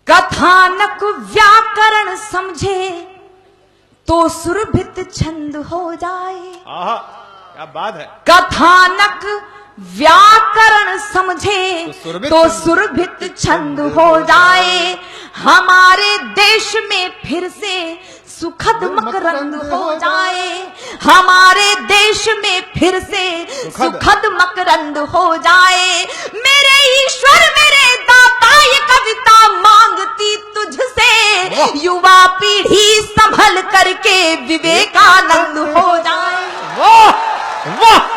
कथानक व्याकरण समझे तो सुरभित छंद हो जाए। क्या बात है। कथानक व्याकरण समझे तो सुरभित छंद हो जाए। हमारे देश में फिर से सुखद मकरंद हो जाए। हमारे देश में फिर से सुखद मकरंद हो जाए। मेरे ईश्वर मेरे दाता ये कविता मांगती तुझसे, युवा पीढ़ी संभल करके विवेकानंद हो जाए। वाह वाह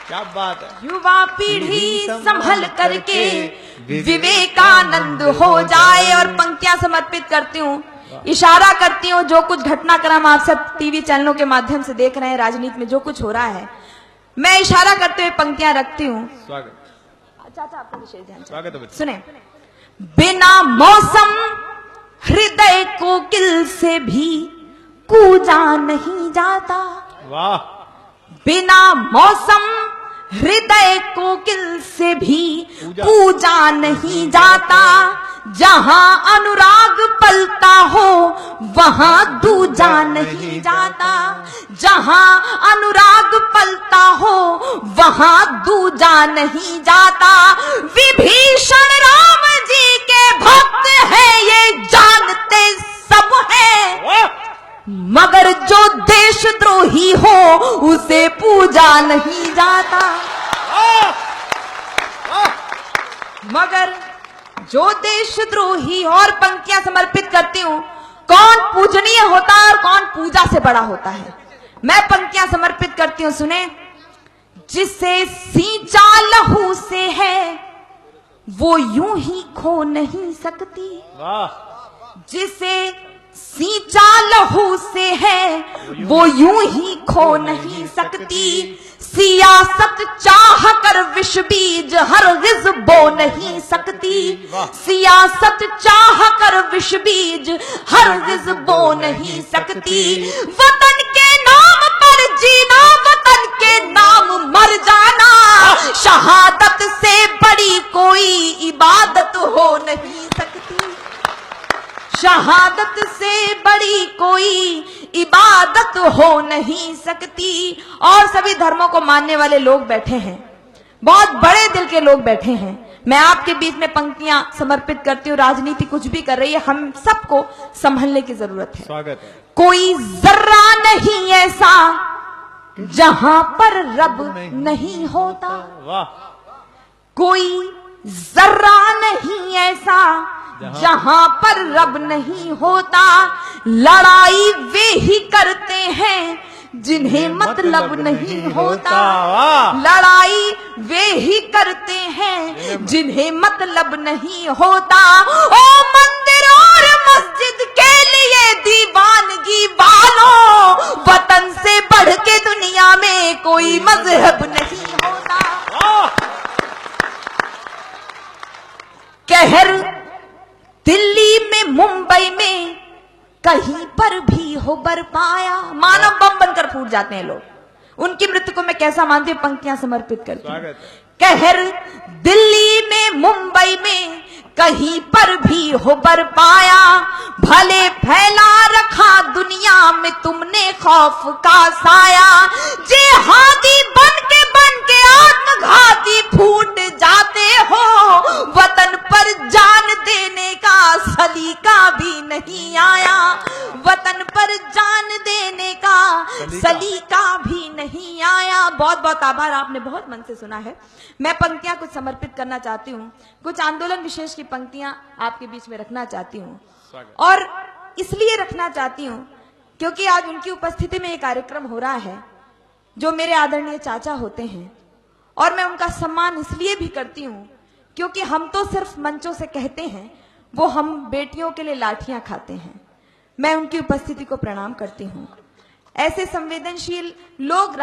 क्या बात है। युवा पीढ़ी संभल करके विवेकानंद हो जाए। और पंक्तियां समर्पित करती हूँ, इशारा करती हूँ, जो कुछ घटनाक्रम आप सब टीवी चैनलों के माध्यम से देख रहे हैं, राजनीति में जो कुछ हो रहा है, मैं इशारा करते हुए पंक्तियां रखती हूँ। स्वागत चाचा आपका विशेष ध्यान। स्वागत है। सुने, बिना मौसम हृदय कोकिल से भी कूजा नहीं जाता। वाह। बिना मौसम हृदय कोकिल से भी पूजा नहीं जाता। जहां अनुराग पलता हो वहां दूजा नहीं जाता। जहां अनुराग पलता हो वहां दूजा नहीं जाता। विभीषण राम जी के भक्त हैं ये जानते सब हैं, मगर जो देशद्रोही हो उसे पूजा नहीं जाता। मगर जो देशद्रोही, और पंक्तियां समर्पित करती हूं, कौन पूजनीय होता है और कौन पूजा से बड़ा होता है। मैं पंक्तियां समर्पित करती हूं, सुने। जिसे सींचा लहू से है वो यूं ही खो नहीं सकती। जिसे सींचा लहू से है वो यूं ही खो नहीं सकती। सियासत चाह कर विष बीज हरगिज बो नहीं सकती। सियासत चाह कर विष बीज हरगिज बो नहीं सकती। वतन के नाम पर जीना, वतन के नाम मर जाना, शहादत से बड़ी कोई इबादत हो नहीं सकती। शहादत से बड़ी कोई इबादत हो नहीं सकती। और सभी धर्मों को मानने वाले लोग बैठे हैं, बहुत बड़े दिल के लोग बैठे हैं। मैं आपके बीच में पंक्तियां समर्पित करती हूँ। राजनीति कुछ भी कर रही है, हम सबको संभलने की जरूरत है। स्वागत है। कोई जर्रा नहीं ऐसा जहां पर रब नहीं होता। वाह। कोई जर्रा नहीं ऐसा जहां पर रब नहीं होता। लड़ाई वे ही करते हैं जिन्हें मतलब नहीं होता। लड़ाई वे ही करते हैं जिन्हें मतलब नहीं होता। ओ मंदिर और मस्जिद के लिए दीवानगी वालों, वतन से बढ़ के दुनिया में कोई मजहब नहीं होता। कहर दिल्ली में मुंबई में कहीं पर भी हो बरपाया। मानव बम बनकर फूट जाते हैं लोग, उनकी मृत्यु को मैं कैसा मानती हूँ, पंक्तियां समर्पित करती हूँ। कहर दिल्ली में मुंबई में कहीं पर भी हो बरपाया। भले फैला रखा दुनिया में तुमने खौफ का साया। जिहादी बन के आत्मघाती फूट जाते हो, वतन पर जान देने का सलीका भी नहीं आया। वतन पर जान देने का सलीका भी नहीं आया। बहुत बहुत आभार, आपने बहुत मन से सुना है। मैं पंक्तियां कुछ समर्पित करना चाहती हूँ, कुछ आंदोलन विशेष की पंक्तियां आपके बीच में रखना चाहती हूँ। और इसलिए रखना चाहती हूँ क्योंकि आज उनकी उपस्थिति में एक कार्यक्रम हो रहा है जो मेरे आदरणीय चाचा होते हैं। और मैं उनका सम्मान इसलिए भी करती हूँ क्योंकि हम तो सिर्फ मंचों से कहते हैं, वो हम बेटियों के लिए लाठियां खाते हैं। मैं उनकी उपस्थिति को प्रणाम करती हूँ। ऐसे संवेदनशील लोग